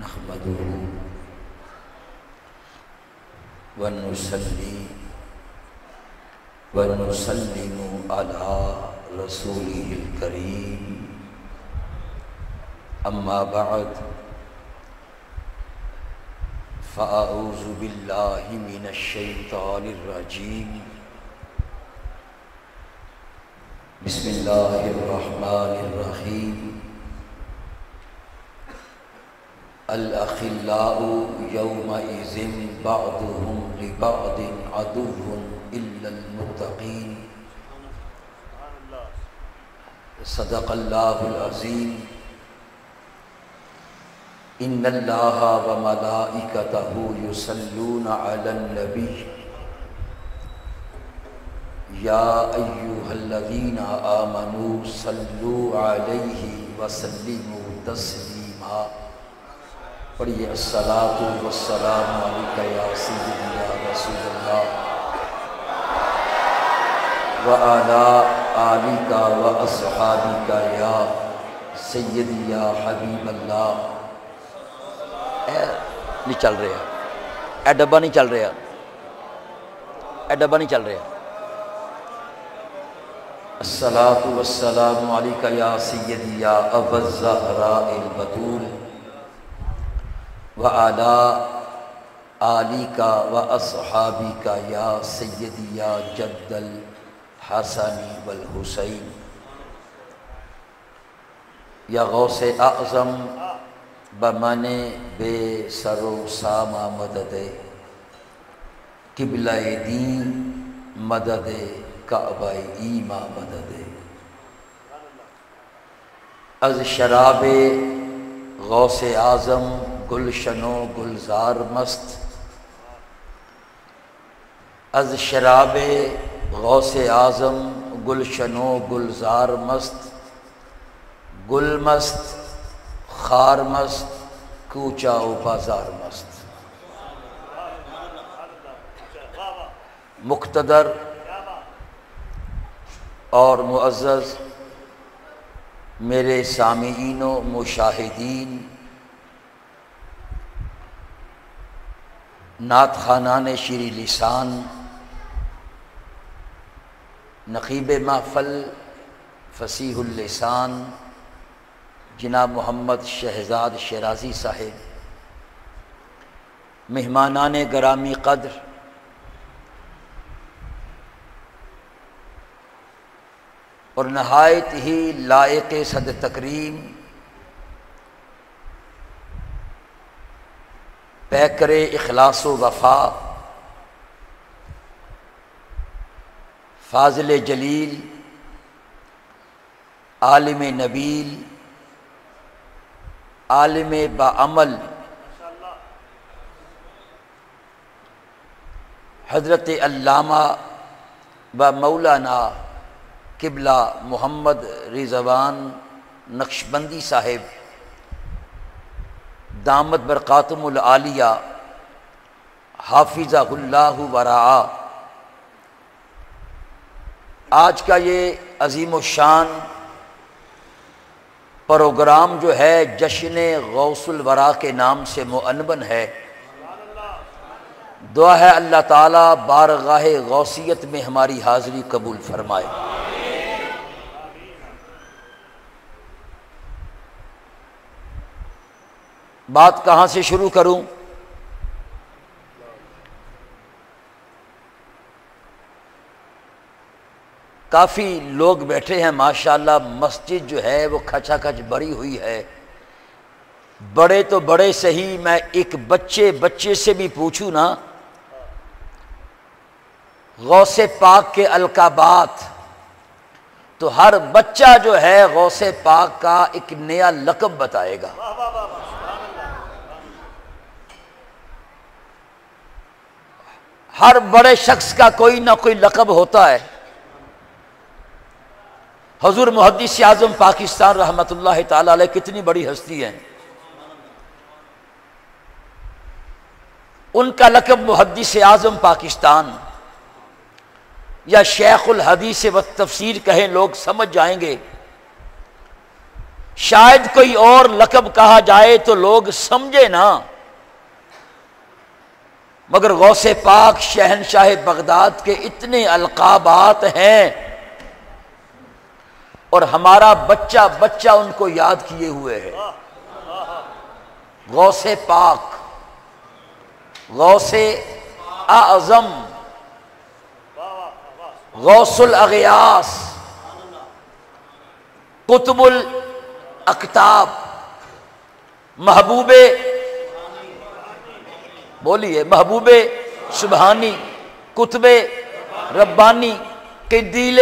نحمده ونصلي ونسلم على رسوله الكريم أما بعد فأعوذ بالله من الشيطان الرجيم بسم الله الرحمن الرحيم الأخلاء يومئذ بعضهم لبعض عدو إلا المتقين صدق الله العظيم إن الله وملائكته يصلون على النبي يا أيها الذين آمنوا صلوا عليه وسلموا تسليما پڑھیے الصلاۃ والسلام علیک یا سیدی یا رسول اللہ وعلی آلک واصحابک یا سیدی یا حبیب اللہ۔ نہیں چل رہا، اے ڈبہ نہیں چل رہا، اے ڈبہ نہیں چل رہا۔ الصلاۃ والسلام علیک یا سیدی یا ابا الزہراء البتول وعلی آلک واصحابک یا سیدی یا جد الحسن والحسین۔ یا غوث اعظم بمن بے سر و سامہ مدد قبلہ دین مدد کعبہ ایما مدد۔ از شراب غوث اعظم گلشن و گلزار مست، از شراب غوث اعظم گلشن و گلزار مست، گل مست خار مست کوچہ و بازار مست۔ مقتدر اور معزز میرے سامعین و مشاہدین، نعت خوانان شیریں لسان، نقیب محفل فصیح اللسان جناب محمد شہزاد شیرازی صاحب، مہمانان گرامی قدر، اور نہایت ہی لائق صد تکریم پیکر اخلاص و وفا، فاضل جلیل، عالم نبیل، عالم باعمل، حضرت علامہ و مولانا قبلہ محمد رضوان نقشبندی صاحب دامت برقاتم العالیہ حافظہ اللہ ورعا۔ آج کا یہ عظیم الشان پروگرام جو ہے جشن غوث الورا کے نام سے معنون ہے۔ دعا ہے اللہ تعالیٰ بارگاہ غوثیت میں ہماری حاضری قبول فرمائے۔ بات کہاں سے شروع کروں؟ کافی لوگ بیٹھے ہیں ماشاءاللہ، مسجد جو ہے وہ کھچا کھچ بھری ہوئی ہے، بڑے تو بڑے صحیح، میں ایک بچے سے بھی پوچھوں نا، غوث پاک کے القابات، تو ہر بچہ جو ہے غوث پاک کا ایک نیا لقب بتائے گا۔ ہر بڑے شخص کا کوئی نہ کوئی لقب ہوتا ہے۔ حضور محدث اعظم پاکستان رحمۃ اللہ تعالی علیہ کتنی بڑی ہستی ہیں، ان کا لقب محدث اعظم پاکستان یا شیخ الحدیث و تفسیر کہیں لوگ سمجھ جائیں گے۔ شاید کوئی اور لقب کہا جائے تو لوگ سمجھے نا، مگر غوث پاک شہنشاہ بغداد کے اتنے القابات ہیں، اور ہمارا بچہ بچہ ان کو یاد کیے ہوئے ہے۔ غوث پاک، غوث اعظم، غوث الاغیاث، قطب الاقطاب، محبوب، بولیے، محبوب سبحانی، قطب ربانی، قندیل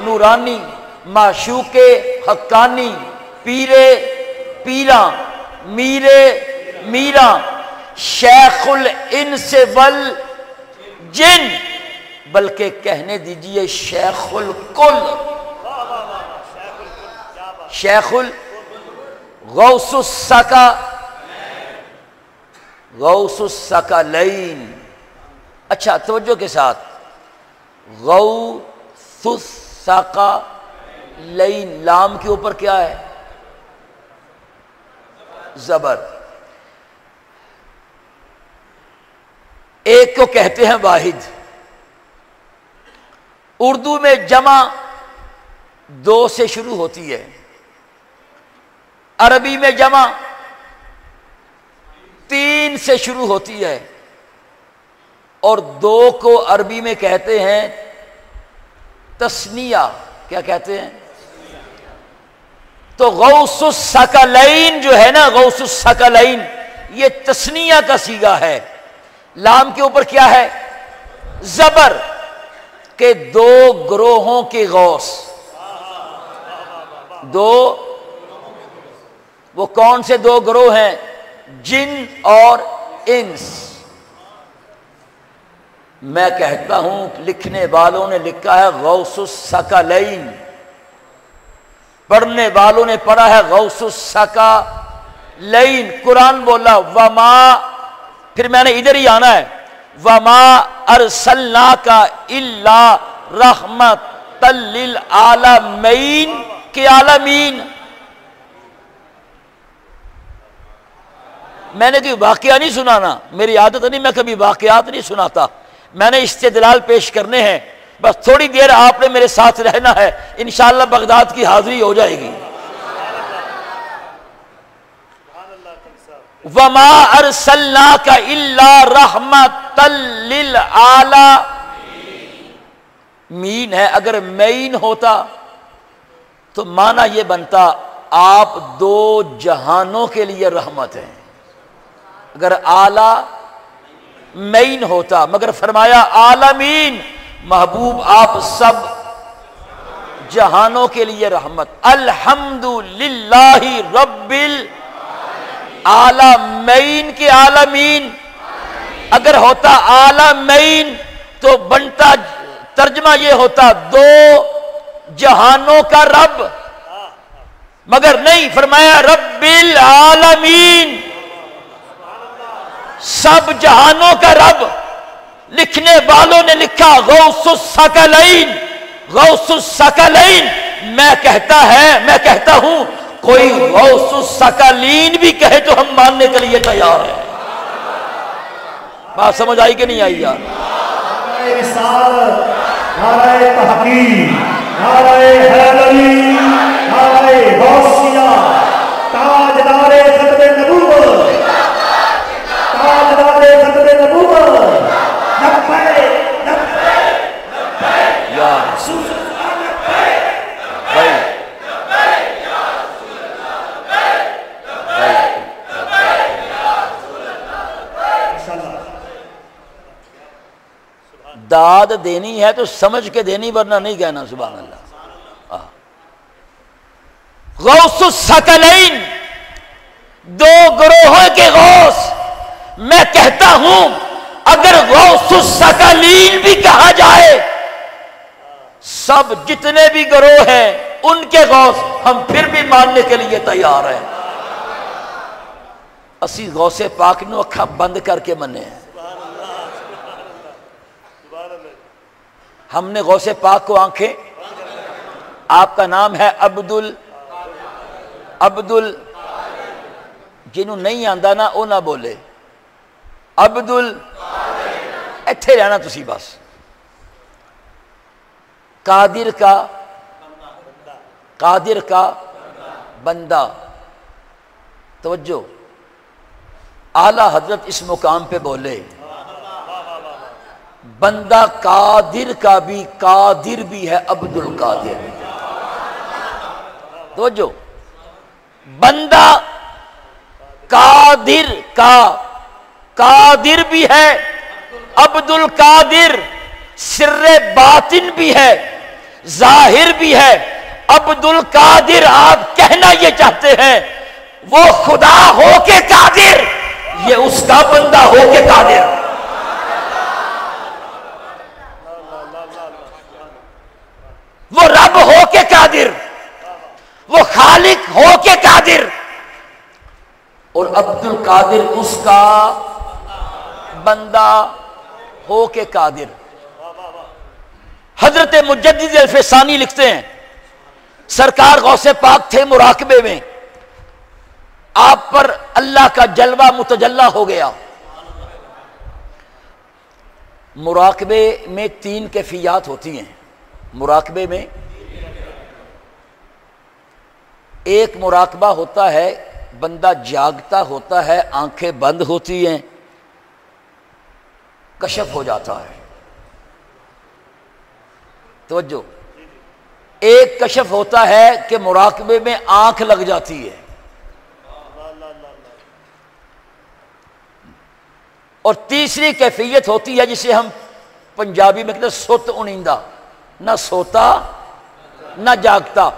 نورانی، معشوق حقانی، پیر پیراں، میر میراں، شیخ الانس والجن، بلکہ کہنے دیجئے شیخ الکل، شیخ غوث الثقا، غوث الثقلین۔ اچھا توجہ کے ساتھ، غوث الثقلین، لام کے اوپر کیا ہے؟ زبر۔ ایک کو کہتے ہیں واحد، اردو میں جمع دو سے شروع ہوتی ہے، عربی میں جمع تین سے شروع ہوتی ہے، اور دو کو عربی میں کہتے ہیں تثنیہ۔ کیا کہتے ہیں؟ تو غوث الثقلین جو ہے نا، غوث الثقلین، یہ تثنیہ کا صیغہ ہے۔ لام کے اوپر کیا ہے؟ زبر، کہ دو گروہوں کے غوث۔ دو، وہ کون سے دو گروہ ہیں؟ جن اور انس۔ میں کہتا ہوں لکھنے والوں نے لکھا ہے غوث الثقلین، پڑھنے والوں نے پڑھا ہے غوث الثقلین۔ قرآن بولا وما، پھر میں نے ادھر ہی آنا ہے، وما ارسلناک الا رحمۃ للعالمین کے عالمین۔ میں نے کوئی واقعہ نہیں سنانا، میری عادت نہیں، میں کبھی واقعات نہیں سناتا، میں نے استدلال پیش کرنے ہیں، بس تھوڑی دیر آپ نے میرے ساتھ رہنا ہے، انشاءاللہ بغداد کی حاضری ہو جائے گی۔ وَمَا أَرْسَلْنَاكَ إِلَّا رَحْمَةً لِلْعَالَمِينَ ہے، اگر مین ہوتا تو معنی یہ بنتا آپ دو جہانوں کے لیے رحمت ہیں، اگر اعلی مین ہوتا، مگر فرمایا عالمین، محبوب آپ سب جہانوں کے لیے رحمت۔ الحمدللہ رب العالمین کے عالمین، اگر ہوتا عالمین تو بنتا ترجمہ یہ ہوتا دو جہانوں کا رب، مگر نہیں، فرمایا رب العالمین، سب جہانوں کا رب۔ لکھنے والوں نے لکھا غوث الثقلین، غوث الثقلین۔ میں کہتا ہوں کوئی غوث الثقلین بھی کہے تو ہم ماننے کے لیے تیار ہیں۔ بات سمجھ آئی کہ نہیں آئی یار؟ نعرہ رسالت، نعرہ تحقیق، نعرہ حیدری، نعرہ غوثیہ، تاجدار ختم نبوت، تاجدار ختم نبوت، لبیک لبیک لبیک یا رسول اللہ، لبیک بھائی یا رسول اللہ، لبیک لبیک یا رسول اللہ، انشاءاللہ داد دینی ہے تو سمجھ کے دینی، ورنہ نہیں کہنا سبحان اللہ۔ غوث الثقلین، دو گروہوں کے غوث۔ میں کہتا ہوں اگر غوث الثقلین بھی کہا جائے، سب جتنے بھی گروہ ہیں ان کے غوث، ہم پھر بھی ماننے کے لیے تیار ہیں۔ اسی غوث پاک نو اکھا بند کر کے منے ہیں۔ ہم نے غوث پاک کو آنکھیں، آپ کا نام ہے عبدل جنہوں نہیں آندا نا وہ نہ بولے عبدل ایتھے رہنا تسی بس قادر کا بندہ توجہ اعلی حضرت اس مقام پہ بولے بندہ قادر کا بھی قادر بھی ہے عبد القادر توجہ بندہ قادر کا قادر بھی ہے عبد القادر سر باطن بھی ہے ظاہر بھی ہے عبد القادر آپ کہنا یہ چاہتے ہیں وہ خدا ہو کے قادر یہ اس کا بندہ ہو کے قادر وہ رب ہو کے قادر وہ خالق ہو کے قادر اور عبد القادر اس کا بندہ ہو کے قادر حضرت مجدد الفسانی لکھتے ہیں سرکار غوث پاک تھے مراقبے میں آپ پر اللہ کا جلوہ متجلی ہو گیا مراقبے میں 3 کیفیات ہوتی ہیں مراقبے میں ایک مراقبہ ہوتا ہے بندہ جاگتا ہوتا ہے آنکھیں بند ہوتی ہیں کشف ہو جاتا ہے توجہ ایک کشف ہوتا ہے کہ مراقبے میں آنکھ لگ جاتی ہے اور تیسری کیفیت ہوتی ہے جسے ہم پنجابی میں کہتے ہیں سوت انیندہ نہ سوتا نہ جاگتا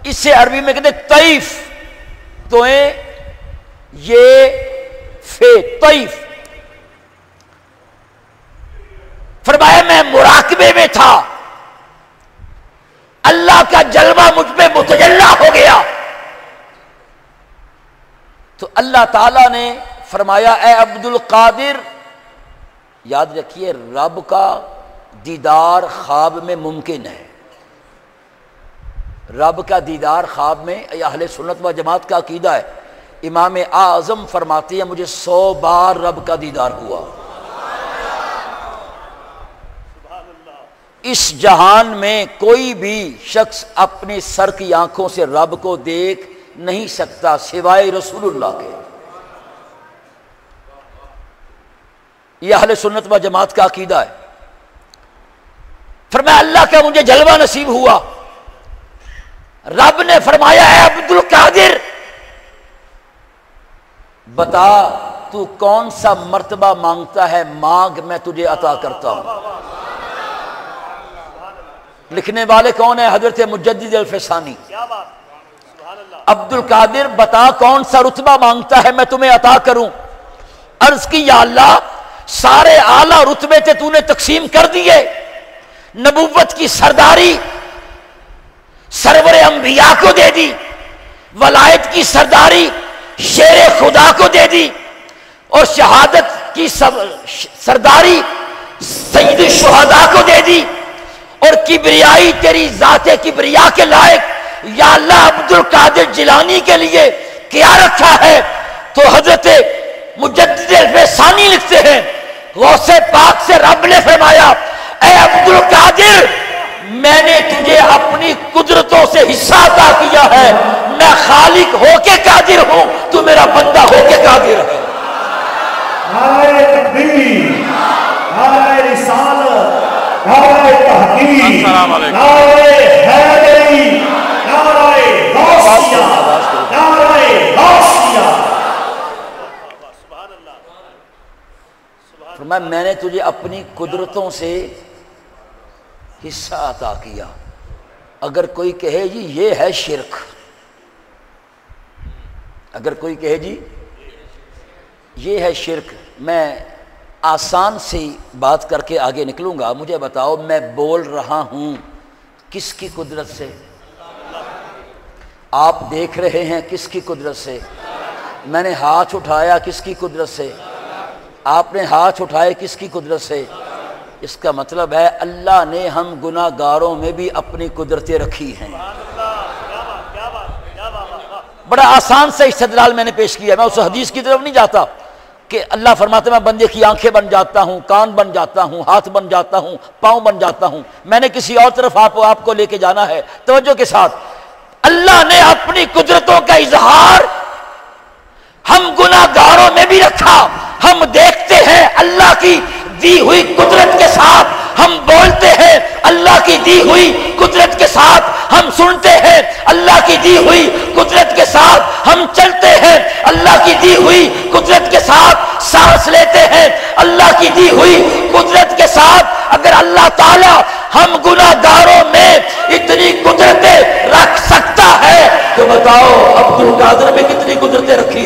اسے عربی میں کہتے ہیں طیف تو یہ طیف فرمایا میں مراقبے میں تھا اللہ کا جلوہ مجھ پہ متجلی ہو گیا تو اللہ تعالیٰ نے فرمایا اے عبد القادر یاد رکھیے رب کا دیدار خواب میں ممکن ہے رب کا دیدار خواب میں اہل سنت و جماعت کا عقیدہ ہے امام اعظم فرماتے ہیں مجھے 100 بار رب کا دیدار ہوا اس جہان میں کوئی بھی شخص اپنی سر کی آنکھوں سے رب کو دیکھ نہیں سکتا سوائے رسول اللہ کے یہ اہل سنت و جماعت کا عقیدہ ہے فرمایا اللہ کا مجھے جلوہ نصیب ہوا رب نے فرمایا ہے عبد القادر بتا تو کون سا مرتبہ مانگتا ہے مانگ میں تجھے عطا کرتا ہوں لکھنے والے کون ہیں حضرت مجدد الفسانی عبد القادر بتا کون سا رتبہ مانگتا ہے میں تمہیں عطا کروں عرض کی یا اللہ سارے اعلیٰ رتبے تھے تو نے تقسیم کر دیے نبوت کی سرداری سرور انبیاء کو دے دی ولایت کی سرداری شیر خدا کو دے دی اور شہادت کی سرداری سید الشہداء کو دے دی اور کبریائی تیری ذات کبریا کے لائق یا اللہ عبد القادر جیلانی کے لیے کیا رکھا ہے تو حضرت مجدد الفسانی لکھتے ہیں غوث پاک سے رب نے فرمایا اے عبد القادر میں نے تجھے اپنی قدرتوں سے حصہ عطا کیا ہے میں خالق ہو کے قادر ہوں تو میرا بندہ ہو کے قادر ہے نعرہ تکبیر نعرہ رسالت نعرہ تحقیق نعرہ حیدری نعرہ غوثیہ نعرہ غوثیہ فرمایا میں نے تجھے اپنی قدرتوں سے حصہ عطا کیا اگر کوئی کہے جی یہ ہے شرک اگر کوئی کہے جی یہ ہے شرک میں آسان سی بات کر کے آگے نکلوں گا مجھے بتاؤ میں بول رہا ہوں کس کی قدرت سے آپ دیکھ رہے ہیں کس کی قدرت سے میں نے ہاتھ اٹھایا کس کی قدرت سے آپ نے ہاتھ اٹھائے کس کی قدرت سے اس کا مطلب ہے اللہ نے ہم گناہ گاروں میں بھی اپنی قدرتیں رکھی ہیں بڑا آسان سے استدلال میں نے پیش کیا، میں اس حدیث کی طرف نہیں جاتا کہ اللہ فرماتے میں بندے کی آنکھیں بن جاتا ہوں، کان بن جاتا ہوں، ہاتھ بن جاتا ہوں، پاؤں بن جاتا ہوں. میں نے کسی اور طرف آپ کو لے کے جانا ہے. توجہ کے ساتھ، اللہ نے اپنی قدرتوں کا اظہار ہم گناہگاروں میں بھی رکھا. ہم دیکھتے ہیں اللہ کی دی ہوئی قدرت کے ساتھ، ہم بولتے ہیں اللہ کی دی ہوئی قدرت کے ساتھ، ہم سنتے ہیں اللہ کی دی ہوئی قدرت کے ساتھ، ہم چلتے ہیں اللہ کی دی ہوئی قدرت کے ساتھ، سانس لیتے ہیں اللہ کی دی ہوئی قدرت کے ساتھ. اگر اللہ تعالی ہم گناہگاروں میں اتنی قدرتیں رکھ سکتا ہے تو بتاؤ عبد القادر میں کتنی قدرتیں رکھے